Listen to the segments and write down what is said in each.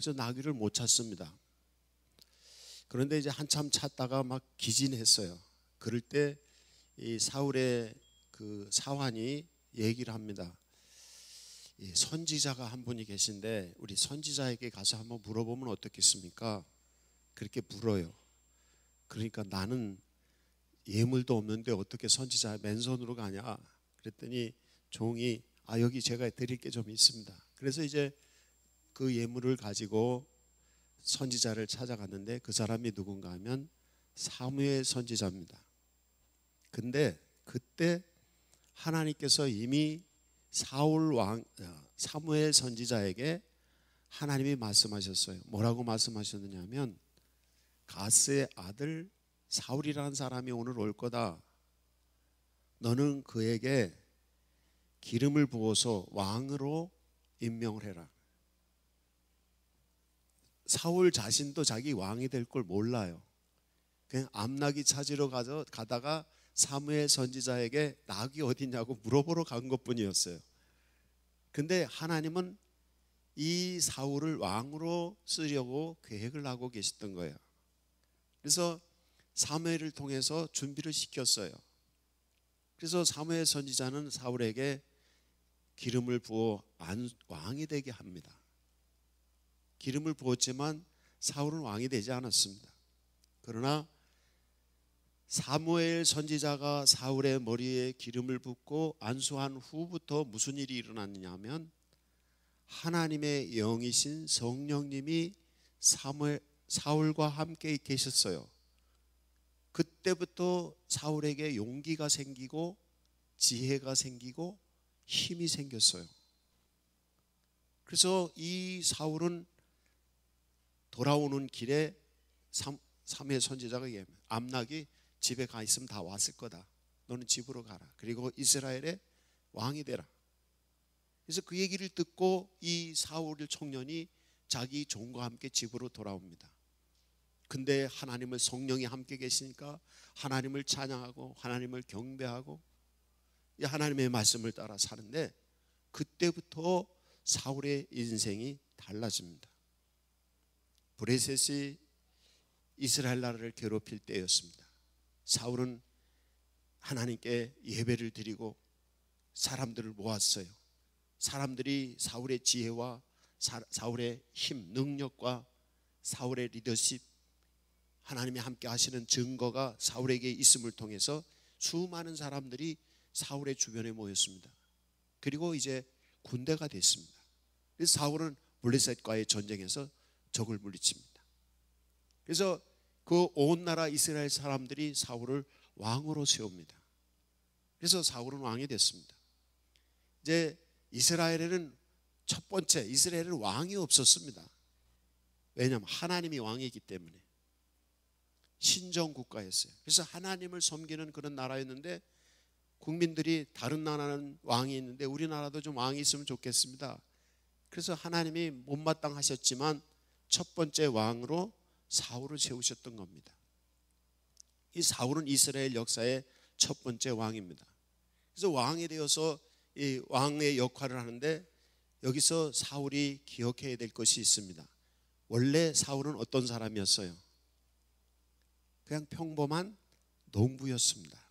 그래서 나귀를 못 찾습니다. 그런데 이제 한참 찾다가 막 기진했어요. 그럴 때 이 사울의 그 사환이 얘기를 합니다. 이 선지자가 한 분이 계신데 우리 선지자에게 가서 한번 물어보면 어떻겠습니까? 그렇게 물어요. 그러니까 나는 예물도 없는데 어떻게 선지자 맨손으로 가냐? 그랬더니 종이 여기 제가 드릴 게 좀 있습니다. 그래서 이제 그 예물을 가지고 선지자를 찾아갔는데 그 사람이 누군가 하면 사무엘 선지자입니다. 근데 그때 하나님께서 이미 사무엘 선지자에게 하나님이 말씀하셨어요. 뭐라고 말씀하셨느냐 하면 가스의 아들 사울이라는 사람이 오늘 올 거다. 너는 그에게 기름을 부어서 왕으로 임명을 해라. 사울 자신도 자기 왕이 될 걸 몰라요. 그냥 암나귀 찾으러 가다가 사무엘 선지자에게 낙이 어디냐고 물어보러 간 것뿐이었어요. 근데 하나님은 이 사울을 왕으로 쓰려고 계획을 하고 계셨던 거예요. 그래서 사무엘을 통해서 준비를 시켰어요. 그래서 사무엘 선지자는 사울에게 기름을 부어 왕이 되게 합니다. 기름을 부었지만 사울은 왕이 되지 않았습니다. 그러나 사무엘 선지자가 사울의 머리에 기름을 붓고 안수한 후부터 무슨 일이 일어났느냐 하면 하나님의 영이신 성령님이 사울과 함께 계셨어요. 그때부터 사울에게 용기가 생기고 지혜가 생기고 힘이 생겼어요. 그래서 이 사울은 돌아오는 길에 사무엘 선지자가 얘기합니다. 암낙이 집에 가 있으면 다 왔을 거다. 너는 집으로 가라. 그리고 이스라엘의 왕이 되라. 그래서 그 얘기를 듣고 이 사울 청년이 자기 종과 함께 집으로 돌아옵니다. 근데 하나님을 성령이 함께 계시니까 하나님을 찬양하고 하나님을 경배하고 하나님의 말씀을 따라 사는데 그때부터 사울의 인생이 달라집니다. 브레셋이 이스라엘 나라를 괴롭힐 때였습니다. 사울은 하나님께 예배를 드리고 사람들을 모았어요. 사람들이 사울의 지혜와 사울의 힘, 능력과 사울의 리더십, 하나님이 함께 하시는 증거가 사울에게 있음을 통해서 수많은 사람들이 사울의 주변에 모였습니다. 그리고 이제 군대가 됐습니다. 그래서 사울은 블레셋과의 전쟁에서 적을 물리칩니다. 그래서 그 온 나라 이스라엘 사람들이 사울을 왕으로 세웁니다. 그래서 사울은 왕이 됐습니다. 이제 이스라엘에는 첫 번째 이스라엘은 왕이 없었습니다. 왜냐하면 하나님이 왕이기 때문에 신정 국가였어요. 그래서 하나님을 섬기는 그런 나라였는데 국민들이 다른 나라는 왕이 있는데 우리나라도 좀 왕이 있으면 좋겠습니다. 그래서 하나님이 못마땅하셨지만 첫 번째 왕으로 사울을 세우셨던 겁니다. 이 사울은 이스라엘 역사의 첫 번째 왕입니다. 그래서 왕이 되어서 이 왕의 역할을 하는데 여기서 사울이 기억해야 될 것이 있습니다. 원래 사울은 어떤 사람이었어요? 그냥 평범한 농부였습니다.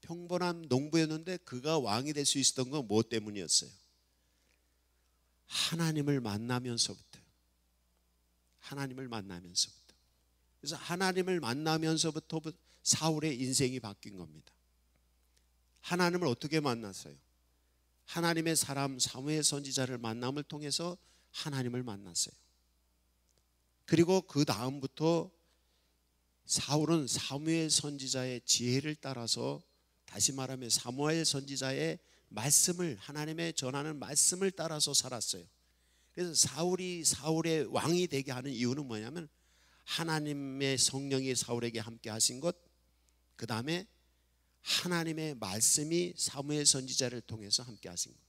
평범한 농부였는데 그가 왕이 될 수 있었던 건 뭐 때문이었어요? 하나님을 만나면서부터. 그래서 하나님을 만나면서부터 사울의 인생이 바뀐 겁니다. 하나님을 어떻게 만났어요? 하나님의 사람 사무엘 선지자를 만남을 통해서 하나님을 만났어요. 그리고 그 다음부터 사울은 사무엘 선지자의 지혜를 따라서, 다시 말하면 사무엘 선지자의 말씀을, 하나님의 전하는 말씀을 따라서 살았어요. 그래서 사울이 사울의 왕이 되게 하는 이유는 뭐냐면 하나님의 성령이 사울에게 함께 하신 것, 그 다음에 하나님의 말씀이 사무엘 선지자를 통해서 함께 하신 것.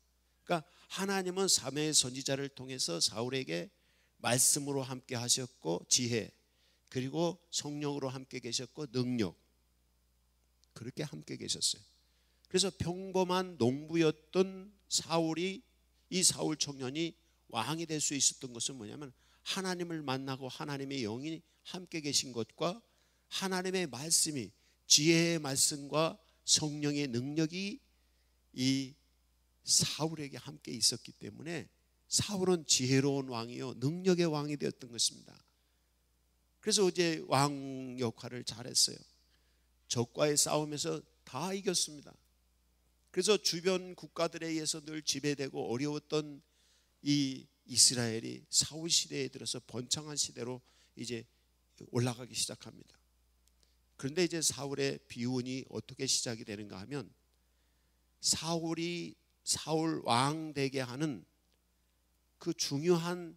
그러니까 하나님은 사무엘 선지자를 통해서 사울에게 말씀으로 함께 하셨고 지혜, 그리고 성령으로 함께 계셨고 능력, 그렇게 함께 계셨어요. 그래서 평범한 농부였던 사울이, 이 사울 청년이 왕이 될 수 있었던 것은 뭐냐면 하나님을 만나고 하나님의 영이 함께 계신 것과 하나님의 말씀이, 지혜의 말씀과 성령의 능력이 이 사울에게 함께 있었기 때문에 사울은 지혜로운 왕이요 능력의 왕이 되었던 것입니다. 그래서 어제 왕 역할을 잘했어요. 적과의 싸움에서 다 이겼습니다. 그래서 주변 국가들에 의해서 늘 지배되고 어려웠던 이 이스라엘이 사울 시대에 들어서 번창한 시대로 이제 올라가기 시작합니다. 그런데 이제 사울의 비운이 어떻게 시작이 되는가 하면 사울 왕 되게 하는 그 중요한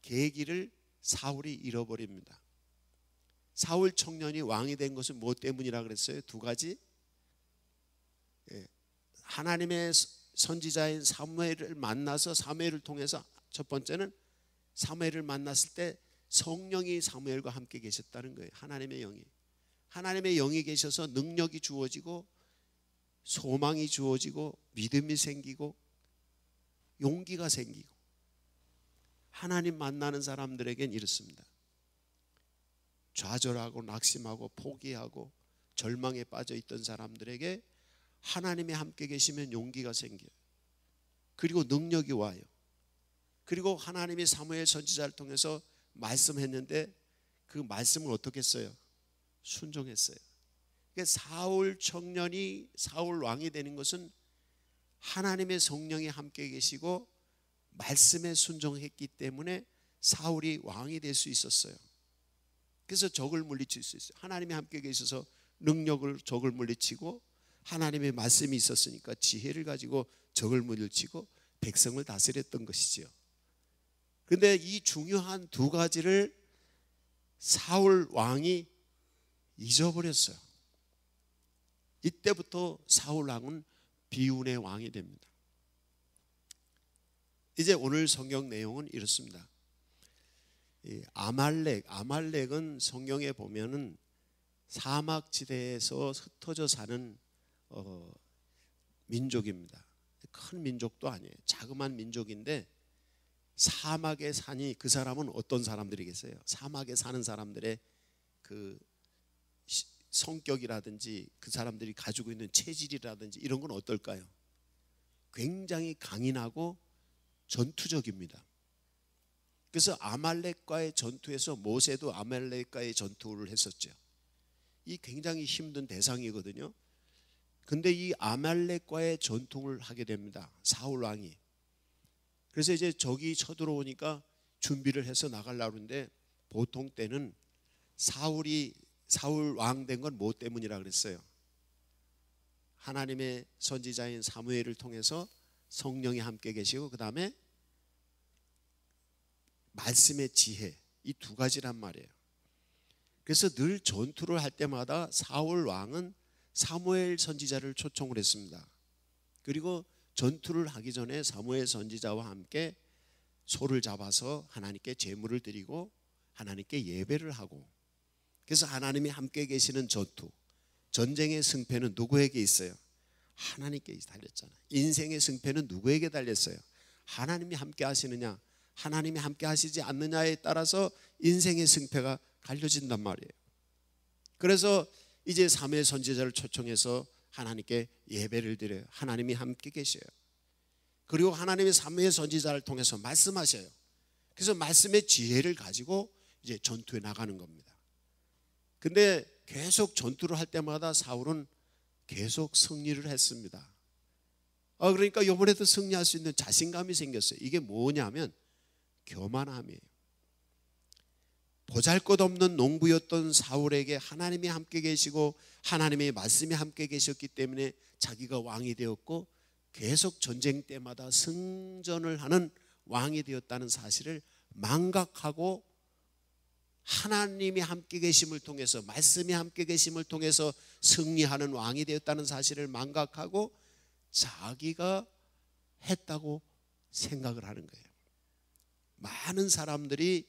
계기를 사울이 잃어버립니다. 사울 청년이 왕이 된 것은 무엇 때문이라 그랬어요? 두 가지. 하나님의 선지자인 사무엘을 만나서 사무엘을 통해서 첫 번째는 사무엘을 만났을 때 성령이 사무엘과 함께 계셨다는 거예요. 하나님의 영이 계셔서 능력이 주어지고 소망이 주어지고 믿음이 생기고 용기가 생기고 하나님 만나는 사람들에겐 이렇습니다. 좌절하고 낙심하고 포기하고 절망에 빠져 있던 사람들에게 하나님이 함께 계시면 용기가 생겨요. 그리고 능력이 와요. 그리고 하나님이 사무엘 선지자를 통해서 말씀했는데 그 말씀을 어떻게 했어요? 순종했어요. 그러니까 사울 청년이 사울 왕이 되는 것은 하나님의 성령이 함께 계시고 말씀에 순종했기 때문에 사울이 왕이 될 수 있었어요. 그래서 적을 물리칠 수 있어요. 하나님이 함께 계셔서 능력을 적을 물리치고 하나님의 말씀이 있었으니까 지혜를 가지고 적을 물리치고 백성을 다스렸던 것이지요. 그런데 이 중요한 두 가지를 사울 왕이 잊어버렸어요. 이때부터 사울 왕은 비운의 왕이 됩니다. 이제 오늘 성경 내용은 이렇습니다. 아말렉은 성경에 보면은 사막지대에서 흩어져 사는 민족입니다. 큰 민족도 아니에요. 자그마한 민족인데 사막에 사니 그 사람은 어떤 사람들이겠어요? 사막에 사는 사람들의 그 성격이라든지 그 사람들이 가지고 있는 체질이라든지 이런 건 어떨까요? 굉장히 강인하고 전투적입니다. 그래서 아말렉과의 전투에서 모세도 아말렉과의 전투를 했었죠. 이 굉장히 힘든 대상이거든요. 근데 이 아말렉과의 전투를 하게 됩니다. 사울 왕이. 그래서 이제 적이 쳐들어오니까 준비를 해서 나가려고 하는데 보통 때는 사울 왕 된 건 뭐 때문이라 그랬어요? 하나님의 선지자인 사무엘을 통해서 성령이 함께 계시고 그 다음에 말씀의 지혜, 이 두 가지란 말이에요. 그래서 늘 전투를 할 때마다 사울 왕은 사무엘 선지자를 초청을 했습니다. 그리고 전투를 하기 전에 사무엘 선지자와 함께 소를 잡아서 하나님께 제물을 드리고 하나님께 예배를 하고, 그래서 하나님이 함께 계시는 전쟁의 승패는 누구에게 있어요? 하나님께 달렸잖아요. 인생의 승패는 누구에게 달렸어요? 하나님이 함께 하시느냐, 하나님이 함께 하시지 않느냐에 따라서 인생의 승패가 갈려진단 말이에요. 그래서 이제 사무엘 선지자를 초청해서 하나님께 예배를 드려요. 하나님이 함께 계셔요. 그리고 하나님의 사무엘 선지자를 통해서 말씀하셔요. 그래서 말씀의 지혜를 가지고 이제 전투에 나가는 겁니다. 근데 계속 전투를 할 때마다 사울은 계속 승리를 했습니다. 그러니까 이번에도 승리할 수 있는 자신감이 생겼어요. 이게 뭐냐면 교만함이에요. 보잘것없는 농부였던 사울에게 하나님이 함께 계시고 하나님의 말씀이 함께 계셨기 때문에 자기가 왕이 되었고 계속 전쟁 때마다 승전을 하는 왕이 되었다는 사실을 망각하고 하나님이 함께 계심을 통해서, 말씀이 함께 계심을 통해서 승리하는 왕이 되었다는 사실을 망각하고 자기가 했다고 생각을 하는 거예요. 많은 사람들이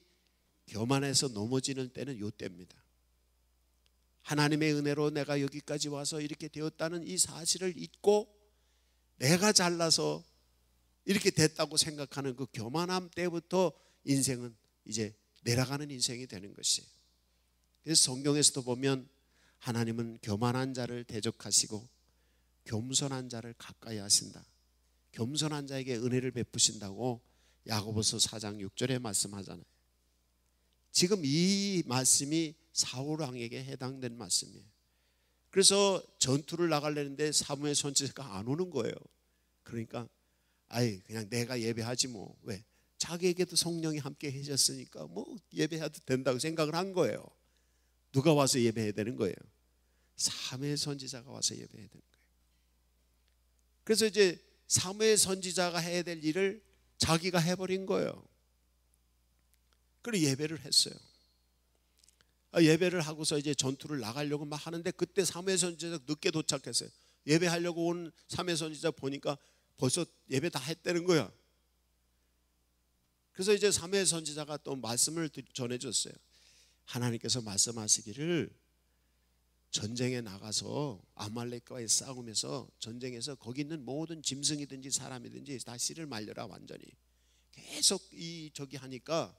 교만해서 넘어지는 때는 이때입니다. 하나님의 은혜로 내가 여기까지 와서 이렇게 되었다는 이 사실을 잊고 내가 잘나서 이렇게 됐다고 생각하는 그 교만함 때부터 인생은 이제 내려가는 인생이 되는 것이에요. 그래서 성경에서도 보면 하나님은 교만한 자를 대적하시고 겸손한 자를 가까이 하신다. 겸손한 자에게 은혜를 베푸신다고 야고보서 4장 6절에 말씀하잖아요. 지금 이 말씀이 사울 왕에게 해당된 말씀이에요. 그래서 전투를 나가려는데 사무엘 선지자가 안 오는 거예요. 그러니까 그냥 내가 예배하지 뭐. 왜? 자기에게도 성령이 함께 해줬으니까 뭐 예배해도 된다고 생각을 한 거예요. 누가 와서 예배해야 되는 거예요? 사무엘 선지자가 와서 예배해야 되는 거예요. 그래서 이제 사무엘 선지자가 해야 될 일을 자기가 해버린 거예요. 그리고 예배를 했어요. 예배를 하고서 이제 전투를 나가려고 막 하는데 그때 사무엘 선지자가 늦게 도착했어요. 예배하려고 온 사무엘 선지자 보니까 벌써 예배 다 했다는 거야. 그래서 이제 사무엘 선지자가 또 말씀을 전해줬어요. 하나님께서 말씀하시기를 전쟁에 나가서 아말렉과의 싸움에서 전쟁에서 거기 있는 모든 짐승이든지 사람이든지 다 씨를 말려라. 완전히 계속 저기 하니까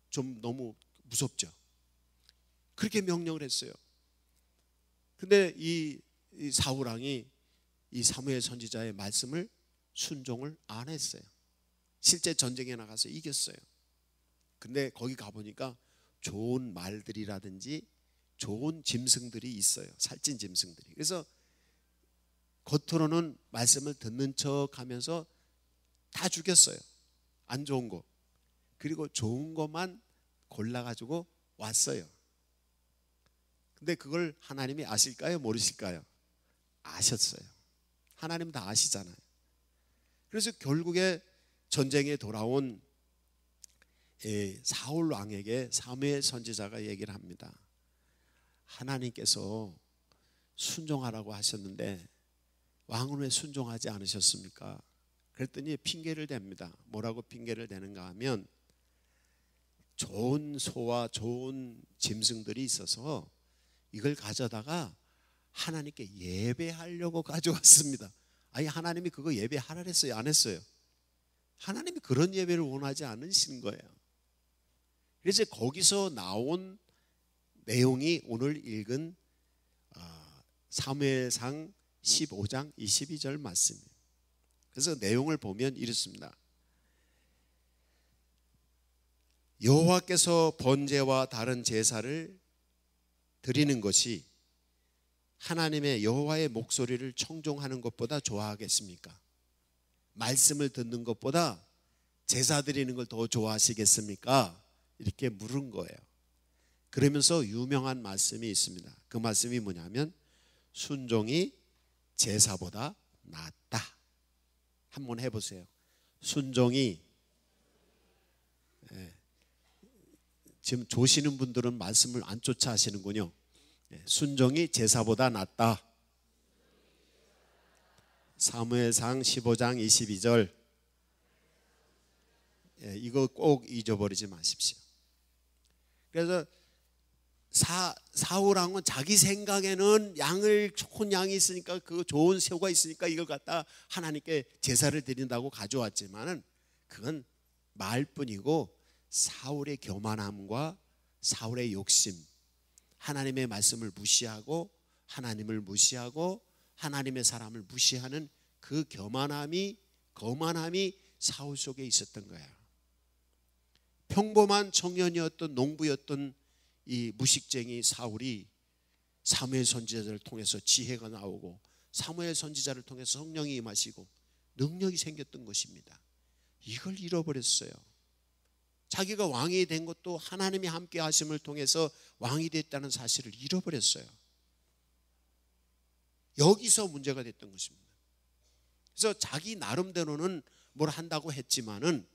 좀 너무 무섭죠. 그렇게 명령을 했어요. 근데 이 사울 왕이 이 사무엘 선지자의 말씀을 순종을 안 했어요. 실제 전쟁에 나가서 이겼어요. 근데 거기 가보니까 좋은 말들이라든지 좋은 짐승들이 있어요. 살찐 짐승들이. 그래서 겉으로는 말씀을 듣는 척 하면서 다 죽였어요. 안 좋은 거. 그리고 좋은 것만 골라가지고 왔어요. 근데 그걸 하나님이 아실까요? 모르실까요? 아셨어요. 하나님 다 아시잖아요. 그래서 결국에 전쟁에 돌아온 사울 왕에게 사무엘 선지자가 얘기를 합니다. 하나님께서 순종하라고 하셨는데 왕은 왜 순종하지 않으셨습니까? 그랬더니 핑계를 댑니다. 뭐라고 핑계를 대는가 하면 좋은 소와 좋은 짐승들이 있어서 이걸 가져다가 하나님께 예배하려고 가져왔습니다. 아니 하나님이 그거 예배하라 했어요? 안 했어요? 하나님이 그런 예배를 원하지 않으시는 거예요. 그래서 거기서 나온 내용이 오늘 읽은 사무엘상 15장 22절 말씀이에요. 그래서 내용을 보면 이렇습니다. 여호와께서 번제와 다른 제사를 드리는 것이 하나님의 여호와의 목소리를 청종하는 것보다 좋아하겠습니까? 말씀을 듣는 것보다 제사 드리는 걸 더 좋아하시겠습니까? 이렇게 물은 거예요. 그러면서 유명한 말씀이 있습니다. 그 말씀이 뭐냐면 순종이 제사보다 낫다. 한번 해보세요. 순종이 지금 조시는 분들은 말씀을 안 쫓아 하시는군요. 순종이 제사보다 낫다. 사무엘상 15장 22절. 이거 꼭 잊어버리지 마십시오. 그래서 사울 왕은 자기 생각에는 좋은 양이 있으니까 그 좋은 새우가 있으니까 이걸 갖다 하나님께 제사를 드린다고 가져왔지만은 그건 말뿐이고 사울의 교만함과 사울의 욕심, 하나님의 말씀을 무시하고 하나님을 무시하고 하나님의 사람을 무시하는 그 거만함이 사울 속에 있었던 거예요. 평범한 청년이었던 농부였던 이 무식쟁이 사울이 사무엘 선지자를 통해서 지혜가 나오고 사무엘 선지자를 통해서 성령이 임하시고 능력이 생겼던 것입니다. 이걸 잃어버렸어요. 자기가 왕이 된 것도 하나님이 함께 하심을 통해서 왕이 됐다는 사실을 잃어버렸어요. 여기서 문제가 됐던 것입니다. 그래서 자기 나름대로는 뭘 한다고 했지만은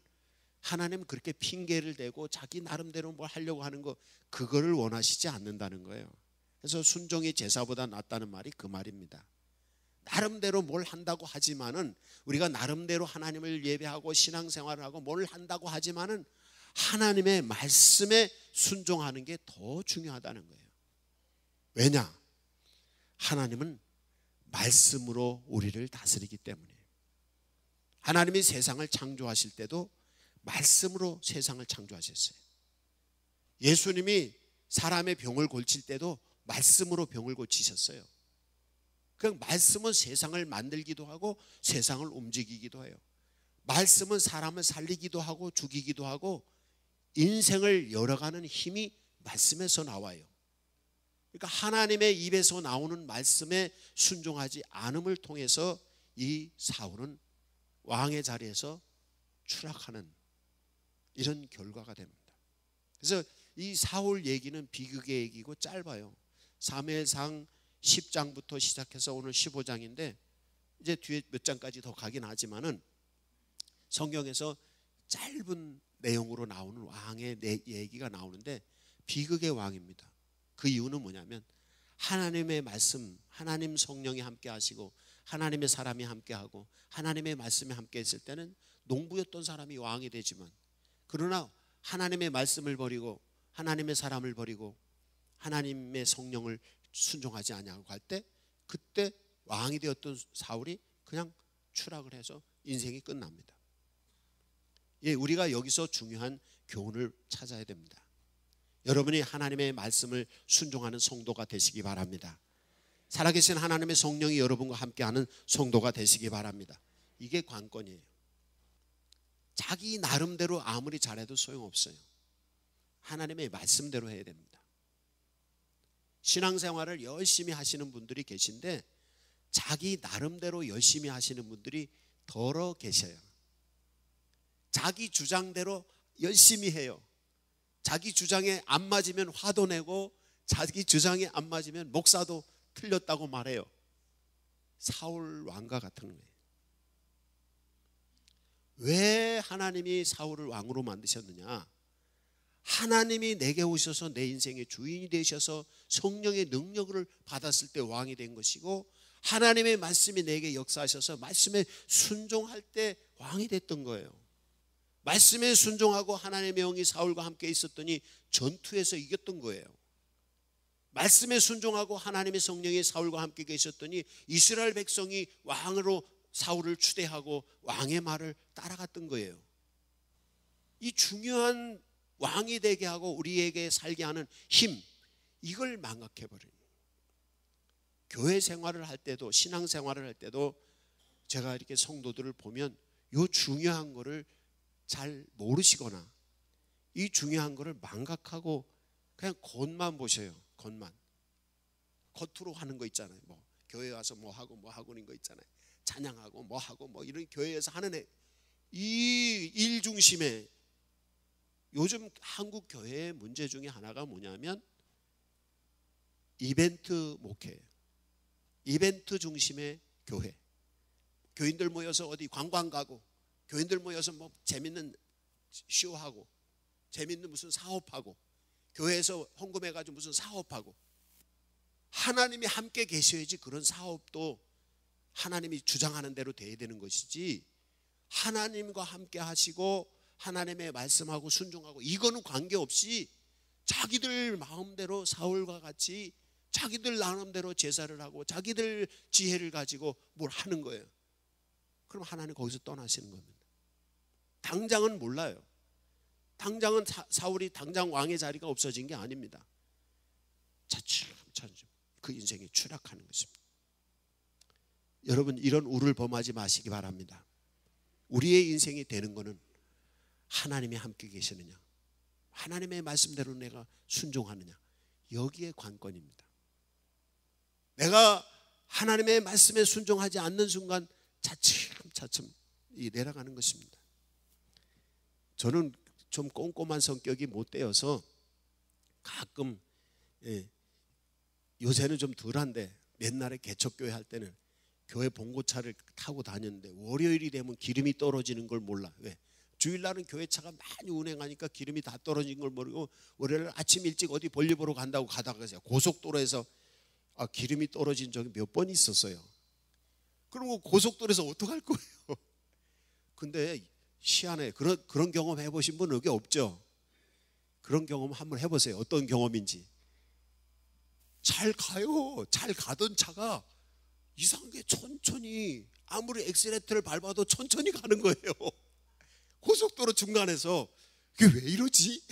하나님은 그렇게 핑계를 대고 자기 나름대로 뭘 하려고 하는 거 그거를 원하시지 않는다는 거예요. 그래서 순종이 제사보다 낫다는 말이 그 말입니다. 나름대로 뭘 한다고 하지만은 우리가 나름대로 하나님을 예배하고 신앙생활을 하고 뭘 한다고 하지만은 하나님의 말씀에 순종하는 게 더 중요하다는 거예요. 왜냐? 하나님은 말씀으로 우리를 다스리기 때문이에요. 하나님이 세상을 창조하실 때도 말씀으로 세상을 창조하셨어요. 예수님이 사람의 병을 고칠 때도 말씀으로 병을 고치셨어요. 그냥 말씀은 세상을 만들기도 하고 세상을 움직이기도 해요. 말씀은 사람을 살리기도 하고 죽이기도 하고 인생을 열어가는 힘이 말씀에서 나와요. 그러니까 하나님의 입에서 나오는 말씀에 순종하지 않음을 통해서 이 사울은 왕의 자리에서 추락하는 이런 결과가 됩니다. 그래서 이 사울 얘기는 비극의 얘기고 짧아요. 사무엘상 10장부터 시작해서 오늘 15장인데 이제 뒤에 몇 장까지 더 가긴 하지만은 성경에서 짧은 내용으로 나오는 왕의 얘기가 나오는데 비극의 왕입니다. 그 이유는 뭐냐면 하나님의 말씀, 하나님 성령이 함께 하시고 하나님의 사람이 함께 하고 하나님의 말씀이 함께 했을 때는 농부였던 사람이 왕이 되지만, 그러나 하나님의 말씀을 버리고 하나님의 사람을 버리고 하나님의 성령을 순종하지 아니하고 갈 때, 그때 왕이 되었던 사울이 그냥 추락을 해서 인생이 끝납니다. 예, 우리가 여기서 중요한 교훈을 찾아야 됩니다. 여러분이 하나님의 말씀을 순종하는 성도가 되시기 바랍니다. 살아계신 하나님의 성령이 여러분과 함께하는 성도가 되시기 바랍니다. 이게 관건이에요. 자기 나름대로 아무리 잘해도 소용없어요. 하나님의 말씀대로 해야 됩니다. 신앙생활을 열심히 하시는 분들이 계신데 자기 나름대로 열심히 하시는 분들이 더러 계셔요. 자기 주장대로 열심히 해요. 자기 주장에 안 맞으면 화도 내고 자기 주장에 안 맞으면 목사도 틀렸다고 말해요. 사울 왕과 같은 거예요. 왜 하나님이 사울을 왕으로 만드셨느냐? 하나님이 내게 오셔서 내 인생의 주인이 되셔서 성령의 능력을 받았을 때 왕이 된 것이고, 하나님의 말씀이 내게 역사하셔서 말씀에 순종할 때 왕이 됐던 거예요. 말씀에 순종하고 하나님의 영이 사울과 함께 있었더니 전투에서 이겼던 거예요. 말씀에 순종하고 하나님의 성령이 사울과 함께 계셨더니 이스라엘 백성이 왕으로 사울을 추대하고 왕의 말을 따라갔던 거예요. 이 중요한 왕이 되게 하고 우리에게 살게 하는 힘, 이걸 망각해버려요. 교회 생활을 할 때도 신앙 생활을 할 때도 제가 이렇게 성도들을 보면 이 중요한 거를 잘 모르시거나 이 중요한 거를 망각하고 그냥 겉만 보셔요. 겉만. 겉으로 하는 거 있잖아요. 뭐 교회 와서 뭐 하고 있는 거 있잖아요. 찬양하고 뭐 하고 뭐 이런 교회에서 하는 이 일 중심에, 요즘 한국 교회의 문제 중에 하나가 뭐냐면 이벤트 목회예요. 이벤트 중심의 교회. 교인들 모여서 어디 관광 가고, 교인들 모여서 뭐 재밌는 쇼하고, 재밌는 무슨 사업하고, 교회에서 헌금해가지고 무슨 사업하고. 하나님이 함께 계셔야지 그런 사업도 하나님이 주장하는 대로 돼야 되는 것이지, 하나님과 함께 하시고 하나님의 말씀하고 순종하고 이거는 관계없이 자기들 마음대로 사울과 같이 자기들 나름대로 제사를 하고 자기들 지혜를 가지고 뭘 하는 거예요. 그럼 하나님 거기서 떠나시는 겁니다. 당장은 몰라요. 당장은 사울이 당장 왕의 자리가 없어진 게 아닙니다. 차츰차츰 그 인생이 추락하는 것입니다. 여러분, 이런 우를 범하지 마시기 바랍니다. 우리의 인생이 되는 것은 하나님이 함께 계시느냐, 하나님의 말씀대로 내가 순종하느냐, 여기에 관건입니다. 내가 하나님의 말씀에 순종하지 않는 순간 차츰차츰 내려가는 것입니다. 저는 좀 꼼꼼한 성격이 못 되어서 가끔, 요새는 좀 덜한데 옛날에 개척교회 할 때는 교회 봉고차를 타고 다녔는데 월요일이 되면 기름이 떨어지는 걸 몰라. 왜? 주일날은 교회차가 많이 운행하니까 기름이 다 떨어진 걸 모르고 월요일 아침 일찍 어디 볼일 보러 간다고 가다가 고속도로에서 기름이 떨어진 적이 몇 번 있었어요. 그럼 고속도로에서 어떡할 거예요? 근데 희한해. 그런 경험 해보신 분 여기 없죠? 그런 경험 한번 해보세요. 어떤 경험인지. 잘 가요. 잘 가던 차가 이상하게 천천히, 아무리 엑셀레터를 밟아도 천천히 가는 거예요. 고속도로 중간에서 이게 왜 이러지?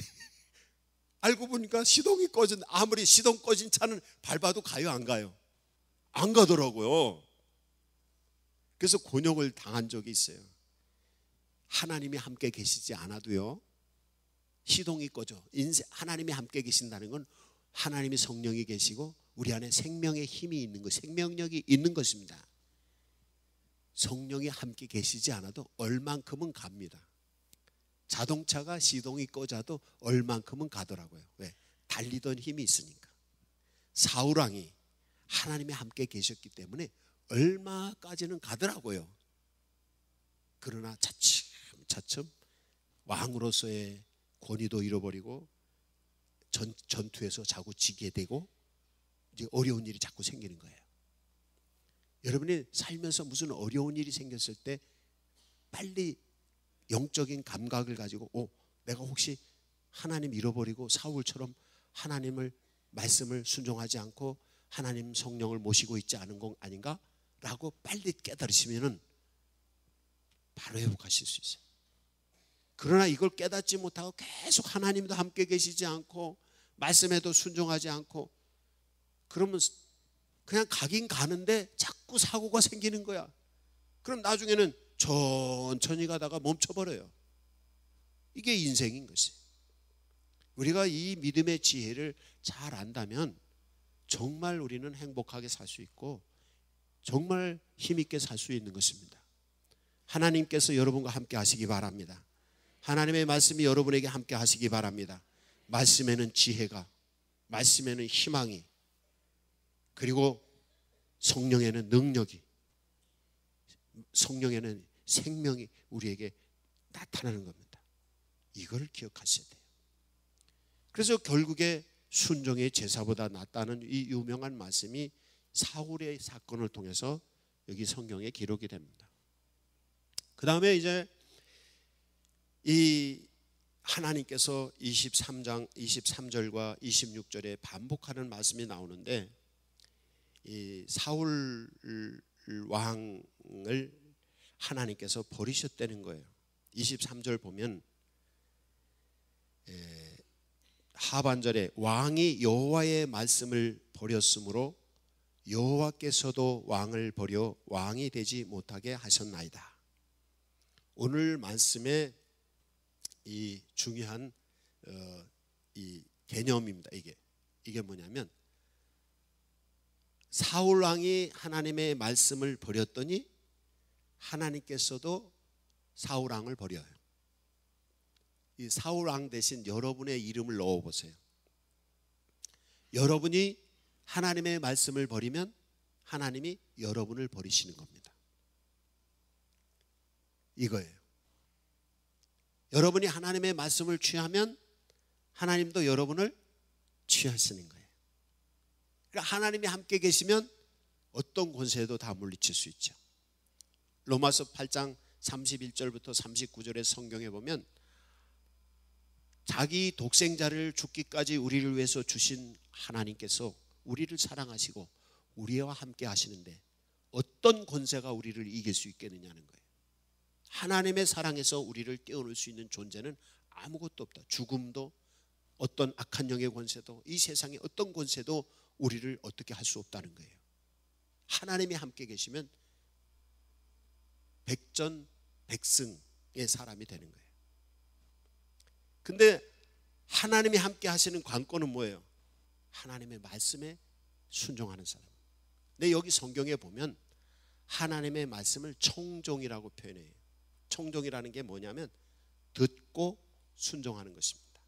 알고 보니까 시동이 꺼진, 아무리 시동 꺼진 차는 밟아도 가요, 안 가요? 안 가더라고요. 그래서 곤욕을 당한 적이 있어요. 하나님이 함께 계시지 않아도요, 시동이 꺼져. 하나님이 함께 계신다는 건 하나님이 성령이 계시고 우리 안에 생명의 힘이 있는 것, 생명력이 있는 것입니다. 성령이 함께 계시지 않아도 얼만큼은 갑니다. 자동차가 시동이 꺼져도 얼만큼은 가더라고요. 왜? 달리던 힘이 있으니까. 사울왕이 하나님이 함께 계셨기 때문에 얼마까지는 가더라고요. 그러나 차츰 왕으로서의 권위도 잃어버리고 전투에서 자꾸 지게 되고 이제 어려운 일이 자꾸 생기는 거예요. 여러분이 살면서 무슨 어려운 일이 생겼을 때 빨리 영적인 감각을 가지고 내가 혹시 하나님 잃어버리고 사울처럼 하나님을 말씀을 순종하지 않고 하나님 성령을 모시고 있지 않은 건 아닌가? 라고 빨리 깨달으시면은 바로 회복하실 수 있어요. 그러나 이걸 깨닫지 못하고 계속 하나님도 함께 계시지 않고 말씀에도 순종하지 않고 그러면 그냥 가긴 가는데 자꾸 사고가 생기는 거야. 그럼 나중에는 천천히 가다가 멈춰버려요. 이게 인생인 것이. 우리가 이 믿음의 지혜를 잘 안다면 정말 우리는 행복하게 살 수 있고 정말 힘있게 살 수 있는 것입니다. 하나님께서 여러분과 함께 하시기 바랍니다. 하나님의 말씀이 여러분에게 함께 하시기 바랍니다. 말씀에는 지혜가, 말씀에는 희망이, 그리고 성령에는 능력이, 성령에는 생명이 우리에게 나타나는 겁니다. 이걸 기억하셔야 돼요. 그래서 결국에 순종의 제사보다 낫다는 이 유명한 말씀이 사울의 사건을 통해서 여기 성경에 기록이 됩니다. 그 다음에 이제 이 하나님께서 23장 23절과 26절에 반복하는 말씀이 나오는데 이 사울 왕을 하나님께서 버리셨다는 거예요. 23절 보면 하반절에 왕이 여호와의 말씀을 버렸으므로 여호와께서도 왕을 버려 왕이 되지 못하게 하셨나이다. 오늘 말씀의 이 중요한 이 개념입니다. 이게 뭐냐면 사울 왕이 하나님의 말씀을 버렸더니 하나님께서도 사울 왕을 버려요. 이 사울 왕 대신 여러분의 이름을 넣어 보세요. 여러분이 하나님의 말씀을 버리면 하나님이 여러분을 버리시는 겁니다. 이거예요. 여러분이 하나님의 말씀을 취하면 하나님도 여러분을 취하시는 거예요. 그러니까 하나님이 함께 계시면 어떤 권세도 다 물리칠 수 있죠. 로마서 8장 31절부터 39절의 성경에 보면 자기 독생자를 죽기까지 우리를 위해서 주신 하나님께서 우리를 사랑하시고 우리와 함께 하시는데 어떤 권세가 우리를 이길 수 있겠느냐는 거예요. 하나님의 사랑에서 우리를 떼어놓을 수 있는 존재는 아무것도 없다. 죽음도 어떤 악한 영의 권세도 이 세상의 어떤 권세도 우리를 어떻게 할 수 없다는 거예요. 하나님이 함께 계시면 백전백승의 사람이 되는 거예요. 근데 하나님이 함께 하시는 관건은 뭐예요? 하나님의 말씀에 순종하는 사람. 근데 여기 성경에 보면 하나님의 말씀을 청종이라고 표현해요. 청종이라는 게 뭐냐면 듣고 순종하는 것입니다.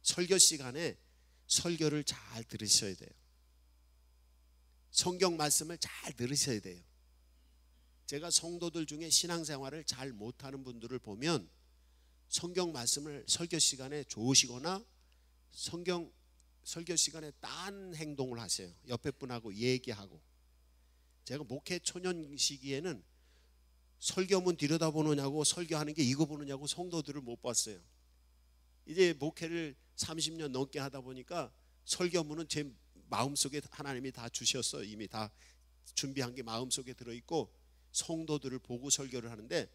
설교 시간에 설교를 잘 들으셔야 돼요. 성경 말씀을 잘 들으셔야 돼요. 제가 성도들 중에 신앙생활을 잘 못하는 분들을 보면 성경 말씀을 설교 시간에 좋으시거나 설교 시간에 딴 행동을 하세요. 옆에 분하고 얘기하고. 제가 목회 초년 시기에는 설교문 들여다보느냐고 설교하는 게 이거 보느냐고 성도들을 못 봤어요. 이제 목회를 30년 넘게 하다 보니까 설교문은 제 마음속에 하나님이 다 주셨어. 이미 다 준비한 게 마음속에 들어있고 성도들을 보고 설교를 하는데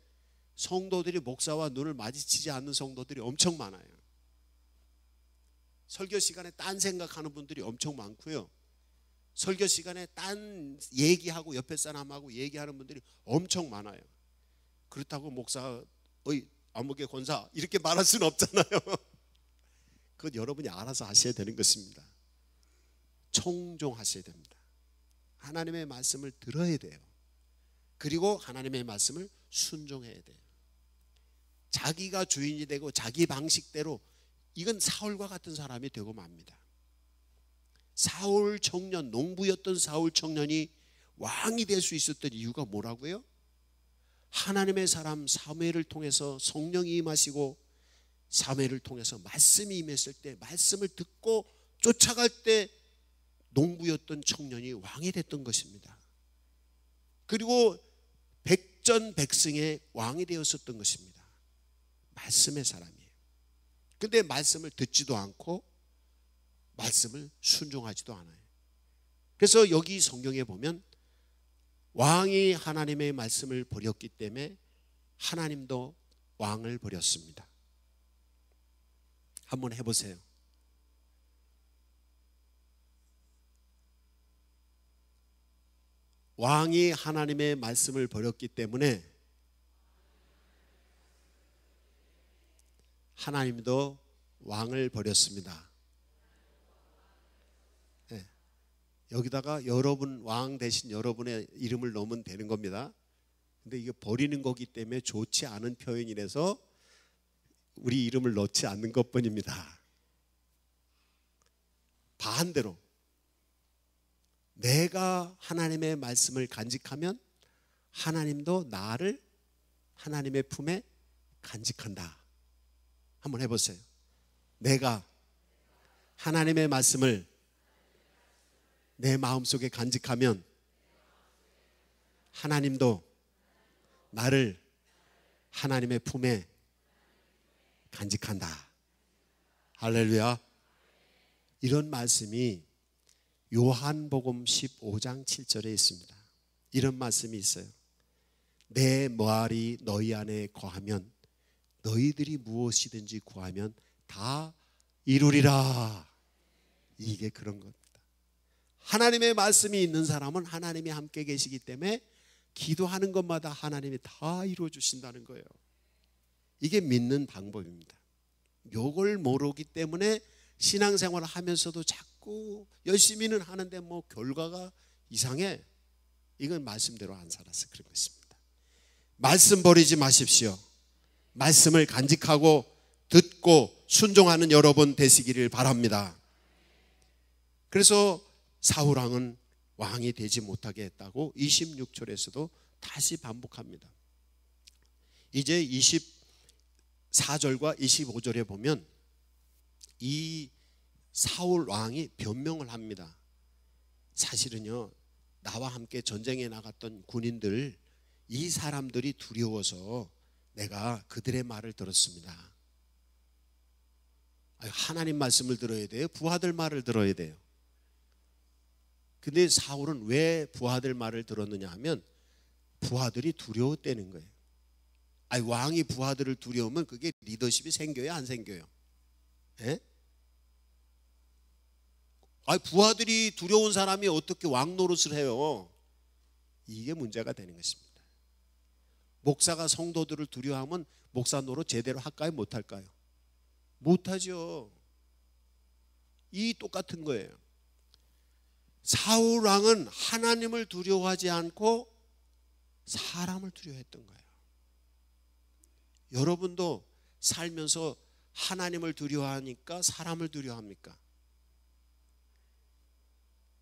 성도들이 목사와 눈을 마주치지 않는 성도들이 엄청 많아요. 설교 시간에 딴 생각하는 분들이 엄청 많고요. 설교 시간에 딴 얘기하고 옆에 사람하고 얘기하는 분들이 엄청 많아요. 그렇다고 목사 어이 안목의 권사 이렇게 말할 수는 없잖아요. 그건 여러분이 알아서 하셔야 되는 것입니다. 청종하셔야 됩니다. 하나님의 말씀을 들어야 돼요. 그리고 하나님의 말씀을 순종해야 돼요. 자기가 주인이 되고 자기 방식대로, 이건 사울과 같은 사람이 되고 맙니다. 사울 청년, 농부였던 사울 청년이 왕이 될 수 있었던 이유가 뭐라고요? 하나님의 사람 사무엘을 통해서 성령이 임하시고 사무엘을 통해서 말씀이 임했을 때 말씀을 듣고 쫓아갈 때 농부였던 청년이 왕이 됐던 것입니다. 그리고 백전백승의 왕이 되었었던 것입니다. 말씀의 사람이에요. 근데 말씀을 듣지도 않고 말씀을 순종하지도 않아요. 그래서 여기 성경에 보면 왕이 하나님의 말씀을 버렸기 때문에 하나님도 왕을 버렸습니다. 한번 해보세요. 왕이 하나님의 말씀을 버렸기 때문에 하나님도 왕을 버렸습니다. 네. 여기다가 여러분, 왕 대신 여러분의 이름을 넣으면 되는 겁니다. 근데 이게 버리는 거기 때문에 좋지 않은 표현이라서 우리 이름을 넣지 않는 것뿐입니다. 반대로 내가 하나님의 말씀을 간직하면 하나님도 나를 하나님의 품에 간직한다. 한번 해보세요. 내가 하나님의 말씀을 내 마음속에 간직하면 하나님도 나를 하나님의 품에 간직한다. 할렐루야. 이런 말씀이 요한복음 15장 7절에 있습니다. 이런 말씀이 있어요. 내 말이 너희 안에 거하면 너희들이 무엇이든지 구하면 다 이루리라. 이게 그런 겁니다. 하나님의 말씀이 있는 사람은 하나님이 함께 계시기 때문에 기도하는 것마다 하나님이 다 이루어 주신다는 거예요. 이게 믿는 방법입니다. 요걸 모르기 때문에 신앙생활을 하면서도 자꾸 열심히는 하는데 뭐 결과가 이상해. 이건 말씀대로 안 살아서 그런 것입니다. 말씀 버리지 마십시오. 말씀을 간직하고 듣고 순종하는 여러분 되시기를 바랍니다. 그래서 사울왕은 왕이 되지 못하게 했다고 26절에서도 다시 반복합니다. 이제 24절과 25절에 보면 이 사울 왕이 변명을 합니다. 사실은요, 나와 함께 전쟁에 나갔던 군인들, 이 사람들이 두려워서 내가 그들의 말을 들었습니다. 하나님 말씀을 들어야 돼요? 부하들 말을 들어야 돼요? 근데 사울은 왜 부하들 말을 들었느냐 하면 부하들이 두려웠다는 거예요. 왕이 부하들을 두려우면 그게 리더십이 생겨요, 안 생겨요? 예? 부하들이 두려운 사람이 어떻게 왕 노릇을 해요? 이게 문제가 되는 것입니다. 목사가 성도들을 두려워하면 목사 노릇 제대로 할까요, 못할까요? 못하죠. 이 똑같은 거예요. 사울 왕은 하나님을 두려워하지 않고 사람을 두려워했던 거예요. 여러분도 살면서 하나님을 두려워하니까 사람을 두려워합니까?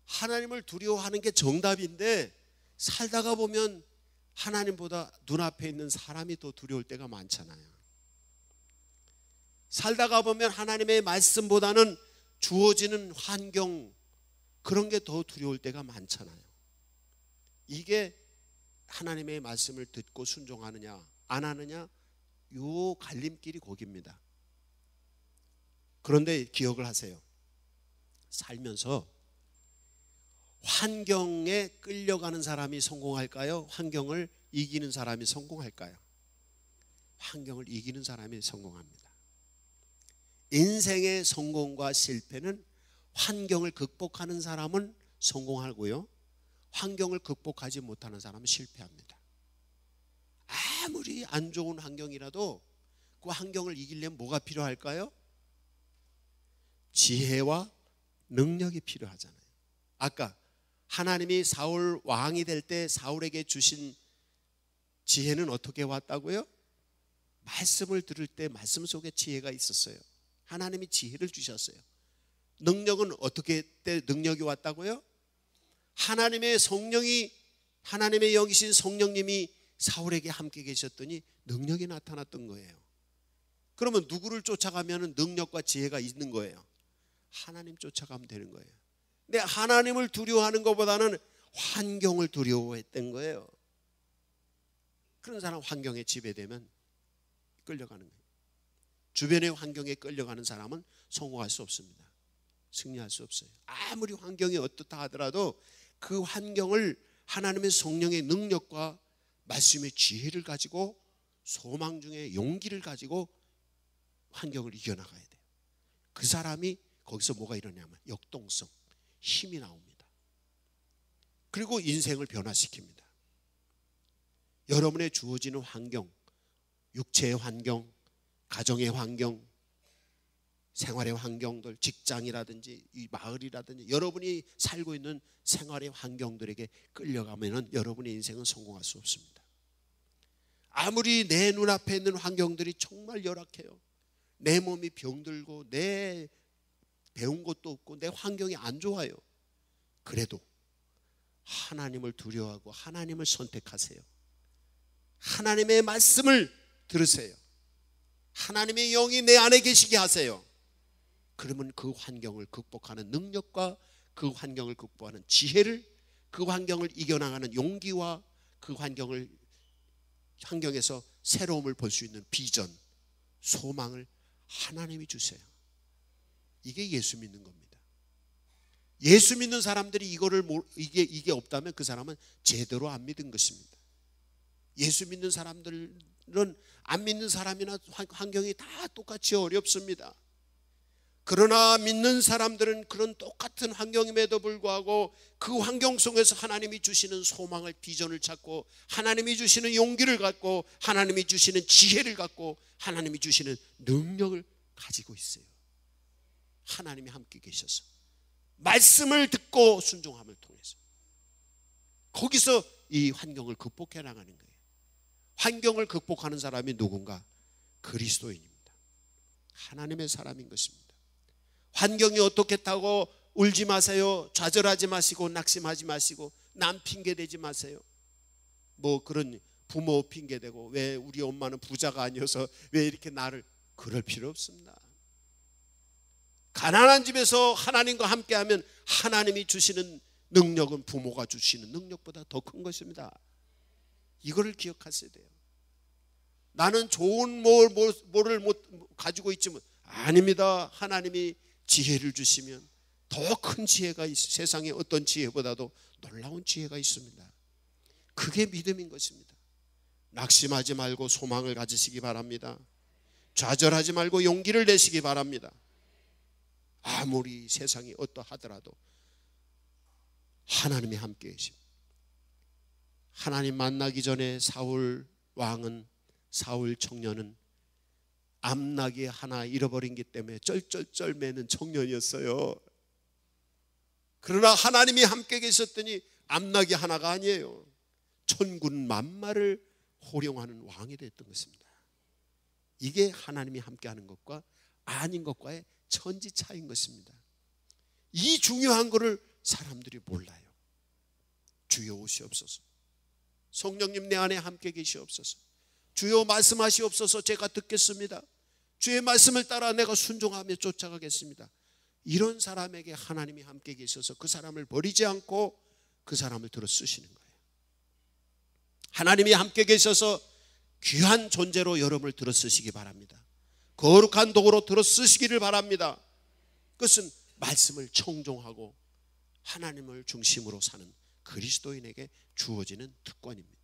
하나님을 두려워하는 게 정답인데 살다가 보면 하나님보다 눈앞에 있는 사람이 더 두려울 때가 많잖아요. 살다가 보면 하나님의 말씀보다는 주어지는 환경, 그런 게 더 두려울 때가 많잖아요. 이게 하나님의 말씀을 듣고 순종하느냐 안 하느냐, 요 갈림길이 거기입니다. 그런데 기억을 하세요. 살면서 환경에 끌려가는 사람이 성공할까요? 환경을 이기는 사람이 성공할까요? 환경을 이기는 사람이 성공합니다. 인생의 성공과 실패는 환경을 극복하는 사람은 성공하고요, 환경을 극복하지 못하는 사람은 실패합니다. 아무리 안 좋은 환경이라도 그 환경을 이기려면 뭐가 필요할까요? 지혜와 능력이 필요하잖아요. 아까 하나님이 사울 왕이 될 때 사울에게 주신 지혜는 어떻게 왔다고요? 말씀을 들을 때 말씀 속에 지혜가 있었어요. 하나님이 지혜를 주셨어요. 능력은 어떻게 때 능력이 왔다고요? 하나님의 성령이, 하나님의 영이신 성령님이 사울에게 함께 계셨더니 능력이 나타났던 거예요. 그러면 누구를 쫓아가면 능력과 지혜가 있는 거예요? 하나님 쫓아가면 되는 거예요. 근데 하나님을 두려워하는 것보다는 환경을 두려워했던 거예요. 그런 사람 환경에 지배되면 끌려가는 거예요. 주변의 환경에 끌려가는 사람은 성공할 수 없습니다. 승리할 수 없어요. 아무리 환경이 어떻다 하더라도 그 환경을 하나님의 성령의 능력과 말씀의 지혜를 가지고 소망 중에 용기를 가지고 환경을 이겨나가야 돼요. 그 사람이 거기서 뭐가 일어나냐면 역동성, 힘이 나옵니다. 그리고 인생을 변화시킵니다. 여러분의 주어지는 환경, 육체의 환경, 가정의 환경, 생활의 환경들, 직장이라든지 이 마을이라든지 여러분이 살고 있는 생활의 환경들에게 끌려가면 여러분의 인생은 성공할 수 없습니다. 아무리 내 눈앞에 있는 환경들이 정말 열악해요. 내 몸이 병들고 내 배운 것도 없고 내 환경이 안 좋아요. 그래도 하나님을 두려워하고 하나님을 선택하세요. 하나님의 말씀을 들으세요. 하나님의 영이 내 안에 계시게 하세요. 그러면 그 환경을 극복하는 능력과 그 환경을 극복하는 지혜를, 그 환경을 이겨나가는 용기와 그 환경에서 새로움을 볼 수 있는 비전, 소망을 하나님이 주세요. 이게 예수 믿는 겁니다. 예수 믿는 사람들이 이게 없다면 그 사람은 제대로 안 믿은 것입니다. 예수 믿는 사람들은 안 믿는 사람이나 환경이 다 똑같이 어렵습니다. 그러나 믿는 사람들은 그런 똑같은 환경임에도 불구하고 그 환경 속에서 하나님이 주시는 소망을, 비전을 찾고 하나님이 주시는 용기를 갖고 하나님이 주시는 지혜를 갖고 하나님이 주시는 능력을 가지고 있어요. 하나님이 함께 계셔서 말씀을 듣고 순종함을 통해서 거기서 이 환경을 극복해 나가는 거예요. 환경을 극복하는 사람이 누군가? 그리스도인입니다. 하나님의 사람인 것입니다. 환경이 어떻겠다고 울지 마세요. 좌절하지 마시고 낙심하지 마시고 남 핑계대지 마세요. 뭐 그런 부모 핑계대고 왜 우리 엄마는 부자가 아니어서 왜 이렇게 나를, 그럴 필요 없습니다. 가난한 집에서 하나님과 함께하면 하나님이 주시는 능력은 부모가 주시는 능력보다 더 큰 것입니다. 이거를 기억하셔야 돼요. 나는 좋은 뭐를 못 가지고 있지만 아닙니다. 하나님이 지혜를 주시면 더 큰 지혜가 세상에 어떤 지혜보다도 놀라운 지혜가 있습니다. 그게 믿음인 것입니다. 낙심하지 말고 소망을 가지시기 바랍니다. 좌절하지 말고 용기를 내시기 바랍니다. 아무리 세상이 어떠하더라도 하나님이 함께 계십니다. 하나님 만나기 전에 사울 청년은 암나귀 하나 잃어버린기 때문에 쩔쩔쩔 매는 청년이었어요. 그러나 하나님이 함께 계셨더니 암나귀 하나가 아니에요. 천군 만마를 호령하는 왕이 됐던 것입니다. 이게 하나님이 함께하는 것과 아닌 것과의 천지 차이인 것입니다. 이 중요한 것을 사람들이 몰라요. 주여 오시옵소서. 성령님 내 안에 함께 계시옵소서. 주여 말씀하시옵소서. 제가 듣겠습니다. 주의 말씀을 따라 내가 순종하며 쫓아가겠습니다. 이런 사람에게 하나님이 함께 계셔서 그 사람을 버리지 않고 그 사람을 들어 쓰시는 거예요. 하나님이 함께 계셔서 귀한 존재로 여러분을 들어 쓰시기 바랍니다. 거룩한 도구로 들어 쓰시기를 바랍니다. 그것은 말씀을 청종하고 하나님을 중심으로 사는 그리스도인에게 주어지는 특권입니다.